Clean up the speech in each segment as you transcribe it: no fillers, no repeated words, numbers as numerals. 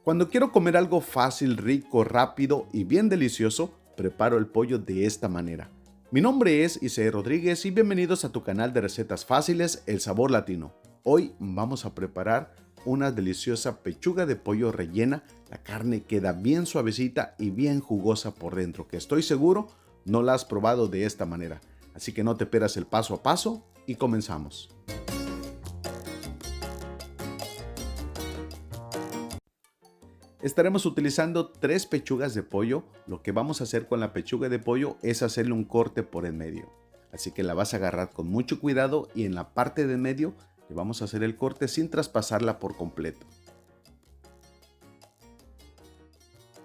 Cuando quiero comer algo fácil, rico, rápido y bien delicioso, preparo el pollo de esta manera. Mi nombre es Isaí Rodríguez y bienvenidos a tu canal de recetas fáciles, El Sabor Latino. Hoy vamos a preparar una deliciosa pechuga de pollo rellena. La carne queda bien suavecita y bien jugosa por dentro, que estoy seguro no la has probado de esta manera. Así que no te pierdas el paso a paso y comenzamos. Estaremos utilizando 3 pechugas de pollo. Lo que vamos a hacer con la pechuga de pollo es hacerle un corte por el medio. Así que la vas a agarrar con mucho cuidado y en la parte de medio le vamos a hacer el corte sin traspasarla por completo.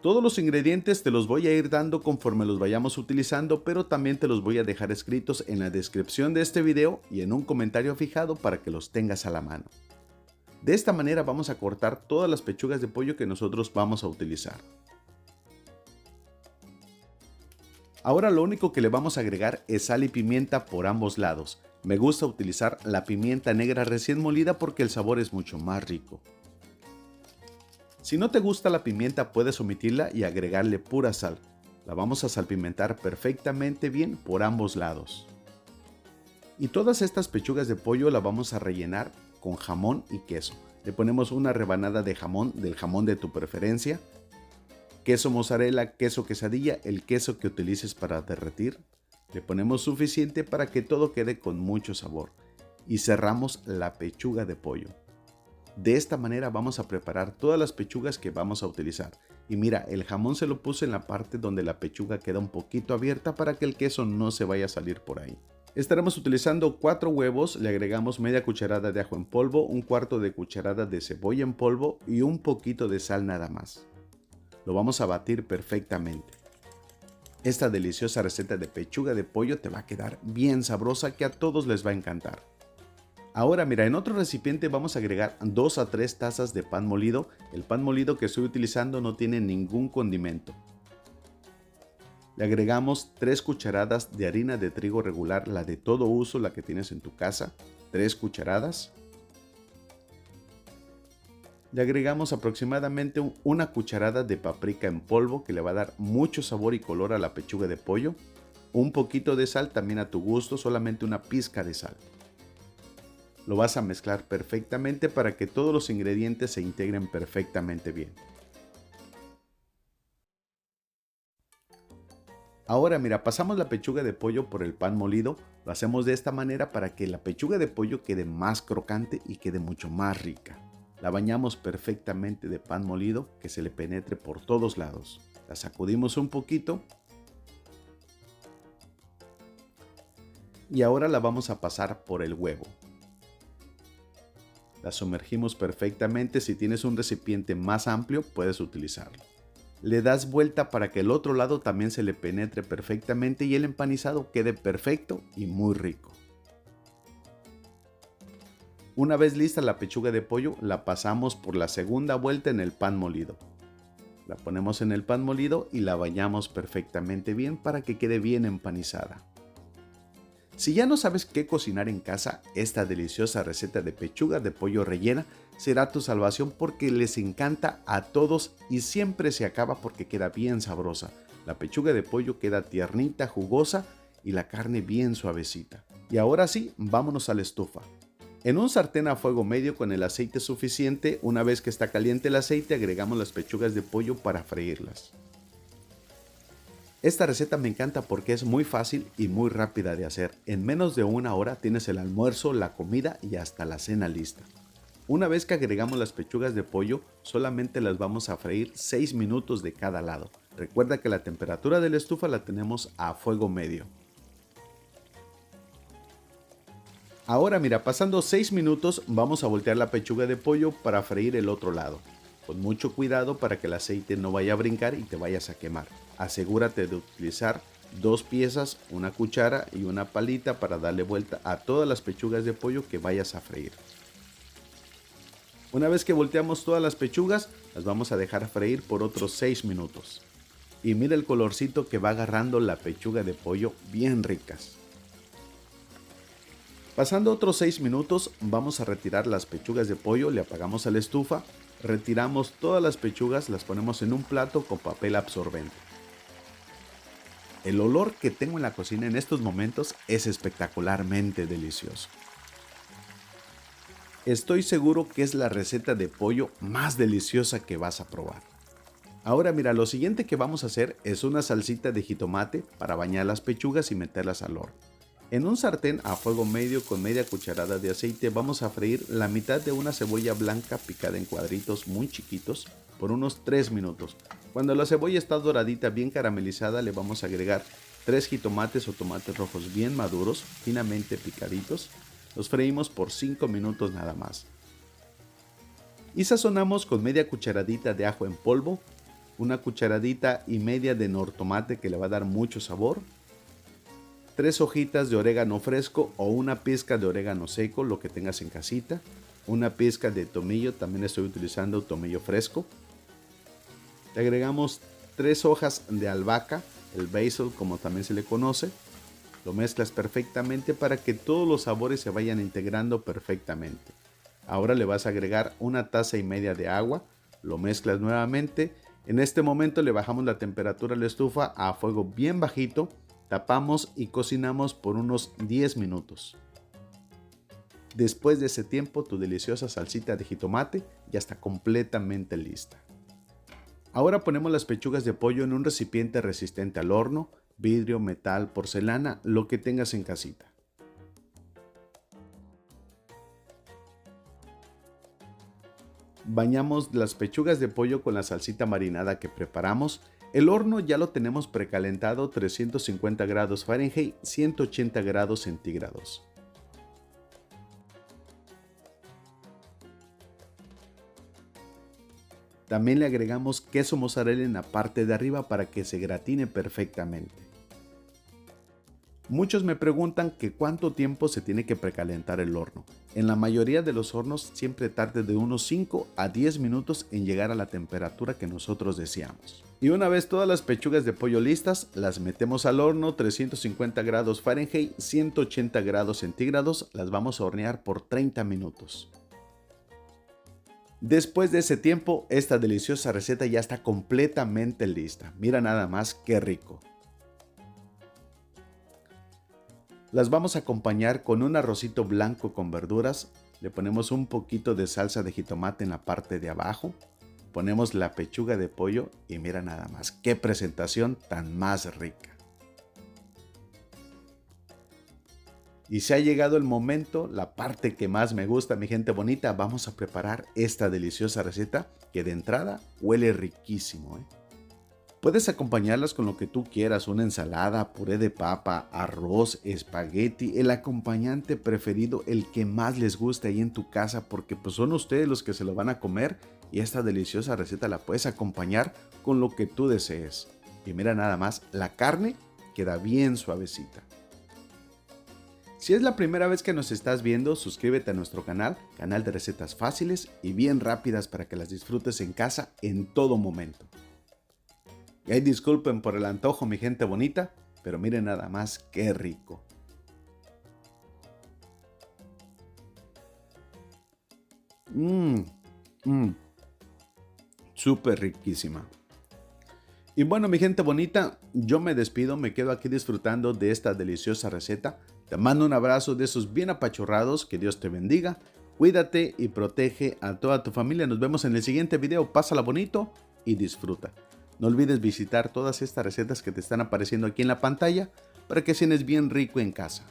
Todos los ingredientes te los voy a ir dando conforme los vayamos utilizando, pero también te los voy a dejar escritos en la descripción de este video y en un comentario fijado para que los tengas a la mano. De esta manera vamos a cortar todas las pechugas de pollo que nosotros vamos a utilizar. Ahora lo único que le vamos a agregar es sal y pimienta por ambos lados. Me gusta utilizar la pimienta negra recién molida porque el sabor es mucho más rico. Si no te gusta la pimienta puedes omitirla y agregarle pura sal. La vamos a salpimentar perfectamente bien por ambos lados. Y todas estas pechugas de pollo las vamos a rellenar con jamón y queso. Le ponemos una rebanada de jamón, del jamón de tu preferencia, queso mozzarella, queso quesadilla, el queso que utilices para derretir. Le ponemos suficiente para que todo quede con mucho sabor y cerramos la pechuga de pollo. De esta manera vamos a preparar todas las pechugas que vamos a utilizar. Y mira, el jamón se lo puse en la parte donde la pechuga queda un poquito abierta para que el queso no se vaya a salir por ahí. Estaremos utilizando 4 huevos, le agregamos media cucharada de ajo en polvo, un cuarto de cucharada de cebolla en polvo y un poquito de sal nada más. Lo vamos a batir perfectamente. Esta deliciosa receta de pechuga de pollo te va a quedar bien sabrosa, que a todos les va a encantar. Ahora mira, en otro recipiente vamos a agregar 2 a 3 tazas de pan molido. El pan molido que estoy utilizando no tiene ningún condimento. Le agregamos 3 cucharadas de harina de trigo regular, la de todo uso, la que tienes en tu casa, 3 cucharadas. Le agregamos aproximadamente una cucharada de paprika en polvo, que le va a dar mucho sabor y color a la pechuga de pollo. Un poquito de sal también a tu gusto, solamente una pizca de sal. Lo vas a mezclar perfectamente para que todos los ingredientes se integren perfectamente bien. Ahora mira, pasamos la pechuga de pollo por el pan molido. Lo hacemos de esta manera para que la pechuga de pollo quede más crocante y quede mucho más rica. La bañamos perfectamente de pan molido, que se le penetre por todos lados. La sacudimos un poquito. Y ahora la vamos a pasar por el huevo. La sumergimos perfectamente. Si tienes un recipiente más amplio puedes utilizarlo. Le das vuelta para que el otro lado también se le penetre perfectamente y el empanizado quede perfecto y muy rico. Una vez lista la pechuga de pollo, la pasamos por la segunda vuelta en el pan molido. La ponemos en el pan molido y la bañamos perfectamente bien para que quede bien empanizada. Si ya no sabes qué cocinar en casa, esta deliciosa receta de pechuga de pollo rellena será tu salvación, porque les encanta a todos y siempre se acaba porque queda bien sabrosa. La pechuga de pollo queda tiernita, jugosa y la carne bien suavecita. Y ahora sí, vámonos a la estufa. En un sartén a fuego medio con el aceite suficiente, una vez que está caliente el aceite, agregamos las pechugas de pollo para freírlas. Esta receta me encanta porque es muy fácil y muy rápida de hacer. En menos de una hora tienes el almuerzo, la comida y hasta la cena lista. Una vez que agregamos las pechugas de pollo, solamente las vamos a freír 6 minutos de cada lado. Recuerda que la temperatura de la estufa la tenemos a fuego medio. Ahora mira, pasando 6 minutos vamos a voltear la pechuga de pollo para freír el otro lado. Con mucho cuidado para que el aceite no vaya a brincar y te vayas a quemar. Asegúrate de utilizar 2 piezas, una cuchara y una palita para darle vuelta a todas las pechugas de pollo que vayas a freír. Una vez que volteamos todas las pechugas, las vamos a dejar freír por otros 6 minutos. Y mira el colorcito que va agarrando la pechuga de pollo, bien ricas. Pasando otros 6 minutos, vamos a retirar las pechugas de pollo, le apagamos a la estufa Retiramos todas las pechugas, las ponemos en un plato con papel absorbente. El olor que tengo en la cocina en estos momentos es espectacularmente delicioso. Estoy seguro que es la receta de pollo más deliciosa que vas a probar. Ahora mira, lo siguiente que vamos a hacer es una salsita de jitomate para bañar las pechugas y meterlas al horno. En un sartén a fuego medio con media cucharada de aceite vamos a freír la mitad de una cebolla blanca picada en cuadritos muy chiquitos por unos 3 minutos. Cuando la cebolla está doradita, bien caramelizada, le vamos a agregar 3 jitomates o tomates rojos bien maduros, finamente picaditos. Los freímos por 5 minutos nada más. Y sazonamos con media cucharadita de ajo en polvo, una cucharadita y media de nortomate que le va a dar mucho sabor, 3 hojitas de orégano fresco o una pizca de orégano seco, lo que tengas en casita, una pizca de tomillo, también estoy utilizando tomillo fresco. Le agregamos 3 hojas de albahaca, el basil como también se le conoce. Lo mezclas perfectamente para que todos los sabores se vayan integrando perfectamente. Ahora le vas a agregar una taza y media de agua, lo mezclas nuevamente. En este momento le bajamos la temperatura a la estufa a fuego bien bajito, tapamos y cocinamos por unos 10 minutos. Después de ese tiempo, tu deliciosa salsita de jitomate ya está completamente lista. Ahora ponemos las pechugas de pollo en un recipiente resistente al horno, vidrio, metal, porcelana, lo que tengas en casita. Bañamos las pechugas de pollo con la salsita marinada que preparamos. El horno ya lo tenemos precalentado 350 grados Fahrenheit, 180 grados centígrados. También le agregamos queso mozzarella en la parte de arriba para que se gratine perfectamente. Muchos me preguntan que cuánto tiempo se tiene que precalentar el horno. En la mayoría de los hornos siempre tarde de unos 5 a 10 minutos en llegar a la temperatura que nosotros deseamos. Y una vez todas las pechugas de pollo listas, las metemos al horno 350 grados Fahrenheit, 180 grados centígrados, las vamos a hornear por 30 minutos. Después de ese tiempo, esta deliciosa receta ya está completamente lista. Mira nada más qué rico. Las vamos a acompañar con un arrocito blanco con verduras. Le ponemos un poquito de salsa de jitomate en la parte de abajo. Ponemos la pechuga de pollo y mira nada más qué presentación tan más rica. Y se ha llegado el momento, la parte que más me gusta, mi gente bonita. Vamos a preparar esta deliciosa receta que de entrada huele riquísimo, Puedes acompañarlas con lo que tú quieras, una ensalada, puré de papa, arroz, espagueti, el acompañante preferido, el que más les guste ahí en tu casa, porque pues son ustedes los que se lo van a comer y esta deliciosa receta la puedes acompañar con lo que tú desees. Y mira nada más, la carne queda bien suavecita. Si es la primera vez que nos estás viendo, suscríbete a nuestro canal de recetas fáciles y bien rápidas para que las disfrutes en casa en todo momento. Y ahí disculpen por el antojo, mi gente bonita, pero miren nada más qué rico. Súper riquísima. Y bueno, mi gente bonita, yo me despido, me quedo aquí disfrutando de esta deliciosa receta. Te mando un abrazo de esos bien apachurrados, que Dios te bendiga. Cuídate y protege a toda tu familia. Nos vemos en el siguiente video. Pásala bonito y disfruta. No olvides visitar todas estas recetas que te están apareciendo aquí en la pantalla para que cenes bien rico en casa.